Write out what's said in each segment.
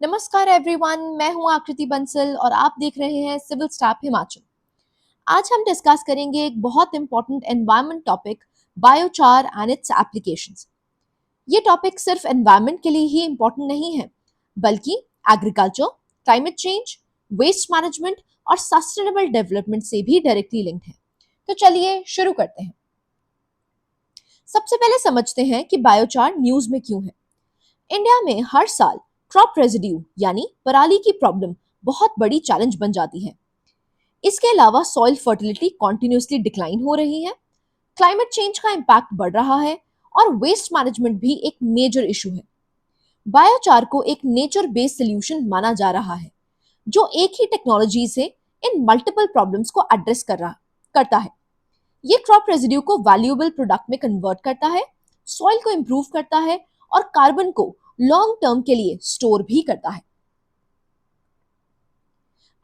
नमस्कार एवरीवन, मैं हूं आकृति बंसल और आप देख रहे हैं सिविल स्टाफ हिमाचल। आज हम डिस्कस करेंगे एक बहुत important environment topic, biochar and its applications. ये टॉपिक सिर्फ एनवायरनमेंट के लिए ही इंपॉर्टेंट नहीं है, बल्कि agriculture, climate change, waste management और सस्टेनेबल डेवलपमेंट से भी डायरेक्टली लिंक्ड है। तो चलिए शुरू करते हैं। सबसे पहले समझते हैं कि बायोचार न्यूज में क्यों है। इंडिया में हर साल क्रॉप रेजिड्यू यानी पराली की प्रॉब्लम बहुत बड़ी चैलेंज बन जाती है। इसके अलावा सॉइल फर्टिलिटी कॉन्टिन्यूसली डिक्लाइन हो रही है, क्लाइमेट चेंज का इम्पैक्ट बढ़ रहा है और वेस्ट मैनेजमेंट भी एक मेजर इशू है। बायोचार को एक नेचर बेस्ड सोल्यूशन माना जा रहा है, जो एक ही टेक्नोलॉजी से इन मल्टीपल प्रॉब्लम्स को एड्रेस करता है। ये क्रॉप रेजिड्यू को वैल्यूएबल प्रोडक्ट में कन्वर्ट करता है, सॉइल को इम्प्रूव करता है और कार्बन को लॉन्ग टर्म के लिए स्टोर भी करता है।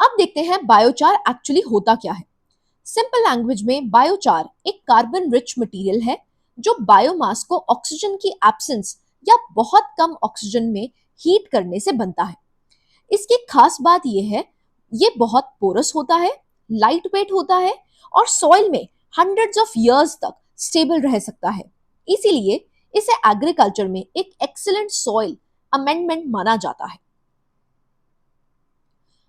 अब देखते हैं बायोचार एक्चुअली होता क्या है। सिंपल लैंग्वेज में बायोचार एक कार्बन रिच मटेरियल है जो बायोमास को ऑक्सीजन की एब्सेंस या बहुत कम ऑक्सीजन में हीट करने से बनता है। इसकी खास बात यह है, ये बहुत पोरस होता है, लाइट वेट होता है और सॉइल में हंड्रेड्स ऑफ इयर्स तक स्टेबल रह सकता है। इसीलिए इसे एग्रीकल्चर में एक एक्सीलेंट सॉइल अमेंडमेंट माना जाता है।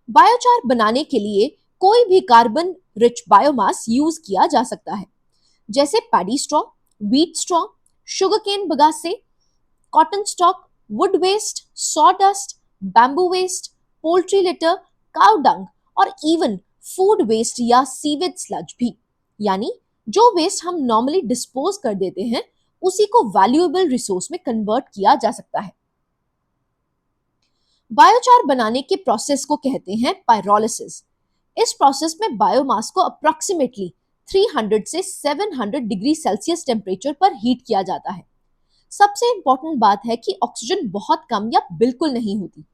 बायोचार बनाने के लिए कोई भी कार्बन रिच बायोमास यूज किया जा सकता है, जैसे paddy straw, wheat straw, sugarcane bagasse, cotton stalk, wood waste, sawdust, bamboo waste, poultry litter, cow dung और इवन फूड वेस्ट या सीवेज स्लज भी। यानी जो वेस्ट हम नॉर्मली डिस्पोज कर देते हैं, उसी को वैल्यूएबल रिसोर्स में कन्वर्ट किया जा सकता है। बायोचार बनाने के प्रोसेस को कहते हैं पायरोलिसिस। इस प्रोसेस में बायोमास को अप्रोक्सीमेटली 300 से 700 डिग्री सेल्सियस टेम्परेचर पर हीट किया जाता है। सबसे इंपॉर्टेंट बात है कि ऑक्सीजन बहुत कम या बिल्कुल नहीं होती।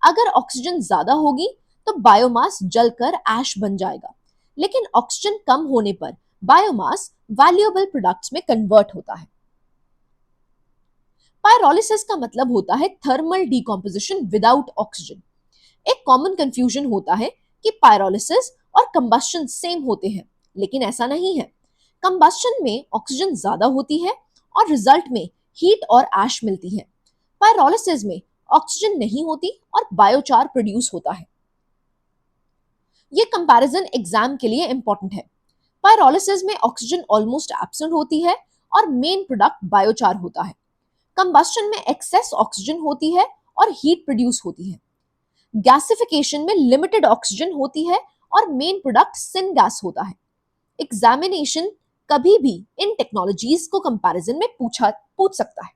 अगर ऑक्सीजन ज्यादा होगी तो बायोमास जलकर ऐश बन जाएगा, लेकिन ऑक्सीजन कम होने पर बायोमास वैल्यूएबल प्रोडक्ट्स में कन्वर्ट होता है। पायरोलिसिस का मतलब होता है थर्मल डिकम्पोजिशन विदाउट ऑक्सीजन। एक कॉमन कंफ्यूजन होता है कि पायरोलिसिस और कंबस्शन सेम होते हैं, लेकिन ऐसा नहीं है। कंबस्शन में ऑक्सीजन ज्यादा होती है और रिजल्ट में हीट और ऐश मिलती है। पायरोलिसिस में ऑक्सीजन नहीं होती और बायोचार प्रोड्यूस होता है। ये कंपैरिजन एग्जाम के लिए इंपॉर्टेंट है। पायरोलिसिस में ऑक्सीजन ऑलमोस्ट एब्सेंट होती है और मेन प्रोडक्ट बायोचार होता है। कंबस्शन में एक्सेस ऑक्सीजन होती है और हीट प्रोड्यूस होती है। गैसिफिकेशन में लिमिटेड ऑक्सीजन होती है और मेन प्रोडक्ट सिन गैस होता है। एग्जामिनेशन कभी भी इन टेक्नोलॉजीज को कंपैरिजन में पूछ सकता है।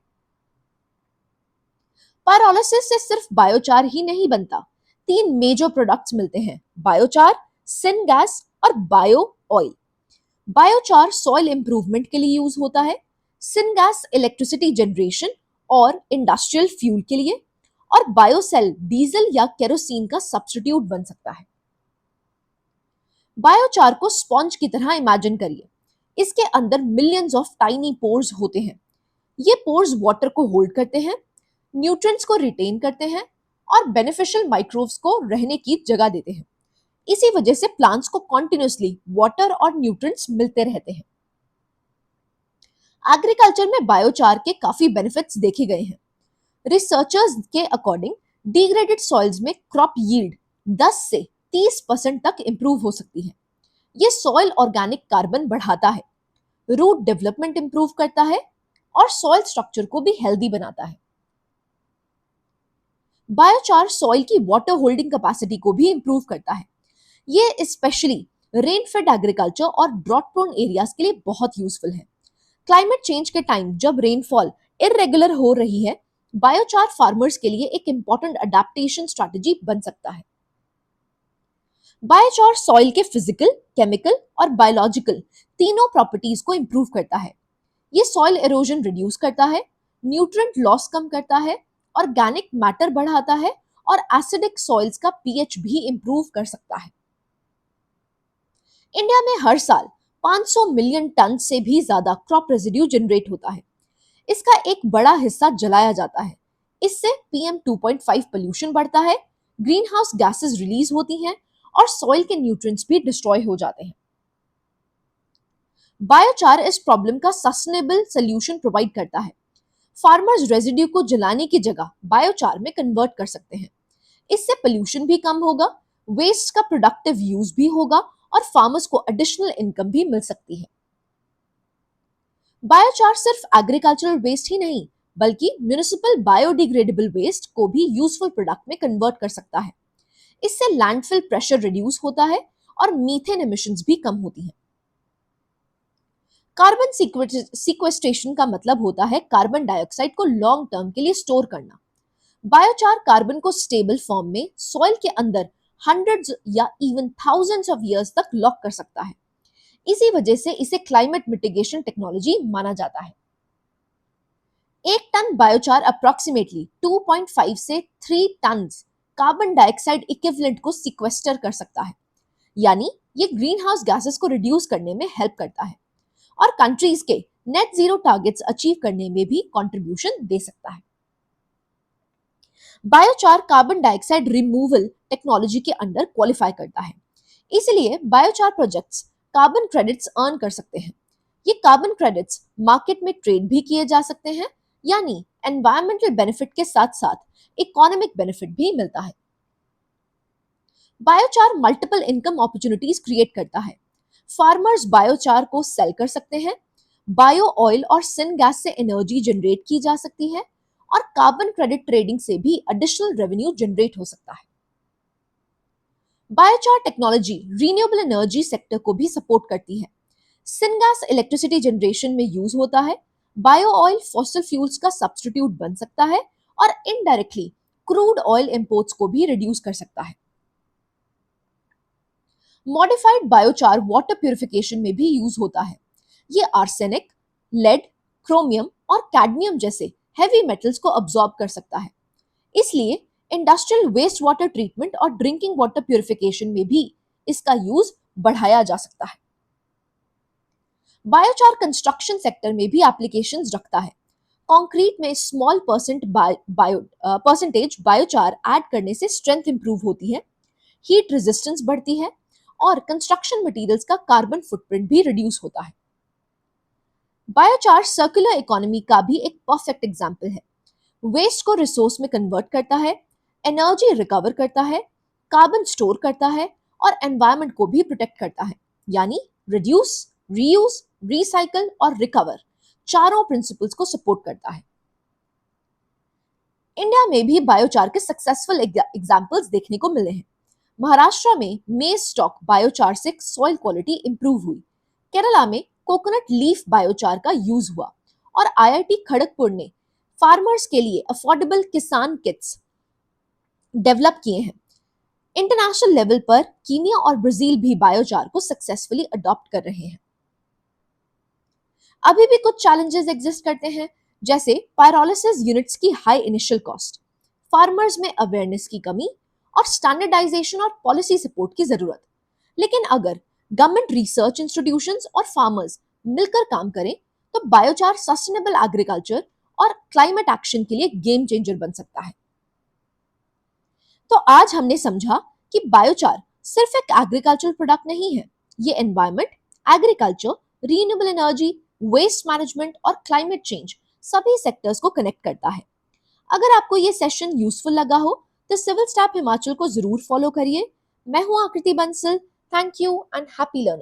पायरोलिसिस से सिर्फ बायोचार ही नहीं बनता, 3 मेजर प्रोडक्ट्स मिलते हैं, बायोचार, सिन गैस और bio oil. Biochar soil improvement के लिए यूज होता है, सिनगैस इलेक्ट्रिसिटी जनरेशन और इंडस्ट्रियल फ्यूल के लिए, और बायोसेल डीजल या केरोसिन का सब्स्टिट्यूट बन सकता है। बायोचार को स्पॉन्ज की तरह इमेजिन करिए। इसके अंदर मिलियंस ऑफ टाइनी पोर्स होते हैं। ये पोर्स वाटर को होल्ड करते हैं, न्यूट्रिएंट्स को रिटेन करते हैं और बेनिफिशियल माइक्रोब्स को रहने की जगह देते हैं। इसी वजह से प्लांट्स को कॉन्टिन्यूसली वाटर और न्यूट्रिएंट्स मिलते रहते हैं। एग्रीकल्चर में बायोचार के काफी बेनिफिट्स देखे गए हैं। रिसर्चर्स के अकॉर्डिंग डिग्रेडेड सॉइल्स में क्रॉप यील्ड 10 से 30% तक इंप्रूव हो सकती है। ये सॉइल ऑर्गेनिक कार्बन बढ़ाता है, रूट डेवलपमेंट इंप्रूव करता है और सॉइल स्ट्रक्चर को भी हेल्दी बनाता है। बायोचार सॉइल की वाटर होल्डिंग कैपेसिटी को भी इंप्रूव करता है। ये स्पेशली रेन फेड एग्रीकल्चर और ड्रॉट प्रोन एरियाज के लिए बहुत यूजफुल है। क्लाइमेट चेंज के टाइम जब रेनफॉल इरेगुलर हो रही है, बायोचार फार्मर्स के लिए एक इंपॉर्टेंट अडेप्टेशन स्ट्रैटेजी बन सकता है। बायोचार सॉइल के फिजिकल, केमिकल और बायोलॉजिकल तीनों प्रॉपर्टीज को इंप्रूव करता है। ये सॉइल एरोजन रिड्यूस करता है, न्यूट्रिएंट लॉस कम करता है, ऑर्गेनिक मैटर बढ़ाता है और एसिडिक सॉइल्स का पीएच भी इंप्रूव कर सकता है। इंडिया में हर साल 500 मिलियन टन से भी ज्यादा क्रॉप रेजिड्यू जनरेट होता है। इसका एक बड़ा हिस्सा जलाया जाता है। इससे PM2.5 पोल्यूशन बढ़ता है, ग्रीन हाउस गैसेस रिलीज होती हैं और सॉइल के न्यूट्रिएंट्स भी डिस्ट्रॉय हो जाते हैं। बायोचार इस प्रॉब्लम का सस्टेनेबल सोल्यूशन प्रोवाइड करता है। फार्मर्स रेजिड्यू को जलाने की जगह बायोचार में कन्वर्ट कर सकते हैं। इससे पोल्यूशन भी कम होगा, वेस्ट का प्रोडक्टिव यूज भी होगा और फार्मर्स को एडिशनल इनकम भी मिल सकती है। बायोचार सिर्फ एग्रीकल्चरल वेस्ट ही नहीं, बल्कि म्युनिसिपल बायोडिग्रेडेबल वेस्ट को भी यूजफुल प्रोडक्ट में कन्वर्ट कर सकता है। इससे लैंडफिल प्रेशर रिड्यूस होता है और मीथेन एमिशंस भी कम होती हैं। कार्बन सीक्वेस्ट्रेशन का मतलब होता है कार्बन डाइऑक्साइड को लॉन्ग टर्म के लिए स्टोर करना। बायोचार कार्बन को स्टेबल फॉर्म में सॉइल के अंदर हंड्रेड्स या इवन थाउजेंड्स ऑफ इयर्स तक लॉक कर सकता है। इसी वजह से इसे क्लाइमेट मिटिगेशन टेक्नोलॉजी माना जाता है। एक टन बायोचार अप्रोक्सीमेटली 2.5 से 3 टन कार्बन डाइऑक्साइड इक्विवेलेंट को सिक्वेस्टर कर सकता है, यानी ये ग्रीन हाउस गैसेस को रिड्यूस करने में हेल्प करता है और कंट्रीज के नेट जीरो टारगेट्स अचीव करने में भी कंट्रीब्यूशन दे सकता है। Biochar carbon dioxide removal technology के अंडर क्वालिफाई करता है, इसलिए biochar projects carbon credits earn कर सकते हैं। ये कार्बन क्रेडिट्स मार्केट में ट्रेड भी किए जा सकते हैं, यानी एनवायरमेंटल बेनिफिट के साथ साथ इकोनॉमिक बेनिफिट भी मिलता है। Biochar multiple income opportunities create करता है। फार्मर्स बायोचार को सेल कर सकते हैं, बायो ऑयल और सिन गैस से एनर्जी जनरेट की जा सकती है और कार्बन क्रेडिट ट्रेडिंग से भी एडिशनल रेवेन्यू जनरेट हो सकता है। Biochar technology renewable energy sector को भी सपोर्ट करती है। सिन गैस इलेक्ट्रिसिटी जनरेशन में यूज होता है, बायो ऑयल फॉसिल फ्यूल्स का सब्स्टिट्यूट बन सकता है और इनडायरेक्टली क्रूड ऑयल इंपोर्ट्स को भी रिड्यूस कर सकता है। मॉडिफाइड बायोचार वाटर प्यूरिफिकेशन में भी यूज होता है। ये आर्सेनिक, लेड, क्रोमियम और कैडमियम जैसे हेवी मेटल्स को अब्सॉर्ब कर सकता है। इसलिए इंडस्ट्रियल वेस्ट वाटर ट्रीटमेंट और ड्रिंकिंग वाटर प्यूरिफिकेशन में भी इसका यूज बढ़ाया जा सकता है। बायोचार कंस्ट्रक्शन सेक्टर में भी एप्लीकेशंस रखता है। कंक्रीट में स्मॉल परसेंटेज बायोचार ऐड करने से स्ट्रेंथ इंप्रूव होती है, हीट रेजिस्टेंस बढ़ती है और कंस्ट्रक्शन मटेरियल्स का कार्बन फुटप्रिंट भी रिड्यूस होता है। बायोचार सर्कुलर इकोनॉमी का भी एक परफेक्ट एग्जाम्पल है। वेस्ट को रिसोर्स में कन्वर्ट करता है, एनर्जी रिकवर करता है, कार्बन स्टोर करता है और एनवायरनमेंट को भी प्रोटेक्ट करता है, यानी रिड्यूस, रीयूज, रिसाइकल और रिकवर चारों प्रिंसिपल्स को सपोर्ट करता है। इंडिया में भी बायोचार के सक्सेसफुल एग्जाम्पल्स देखने को मिले हैं। महाराष्ट्र में मेज स्टॉक बायोचार से सॉइल क्वालिटी इंप्रूव हुई, केरला में कोकोनट लीफ बायोचार का यूज हुआ और आईआईटी खड़गपुर ने फार्मर्स के लिए अफोर्डेबल किसान किट्स डेवलप किए हैं। इंटरनेशनल लेवल पर कीनिया और ब्राजील भी बायोचार को सक्सेसफुली अडॉप्ट कर रहे हैं। अभी भी कुछ चैलेंजेस एग्जिस्ट करते हैं, जैसे पायरोलिसिस यूनिट्स की हाई इनिशियल कॉस्ट, फार्मर्स में अवेयरनेस की कमी और स्टैंडर्डाइजेशन और पॉलिसी सपोर्ट की जरूरत। लेकिन अगर गवर्नमेंट रिसर्च इंस्टीट्यूशंस और फार्मर्स मिलकर काम करें तो बायोचार सस्टेनेबल एग्रीकल्चर और क्लाइमेट एक्शन के लिए गेम चेंजर बन सकता है। तो आज हमने समझा कि बायोचार सिर्फ एक एग्रीकल्चरल प्रोडक्ट नहीं है, ये environment, agriculture, renewable energy, waste management और क्लाइमेट चेंज सभी सेक्टर्स को कनेक्ट करता है। अगर आपको ये सेशन यूजफुल लगा हो तो सिविल स्टैप हिमाचल को जरूर फॉलो करिए। मैं हूं आकृति Bansal. Thank you and happy learning.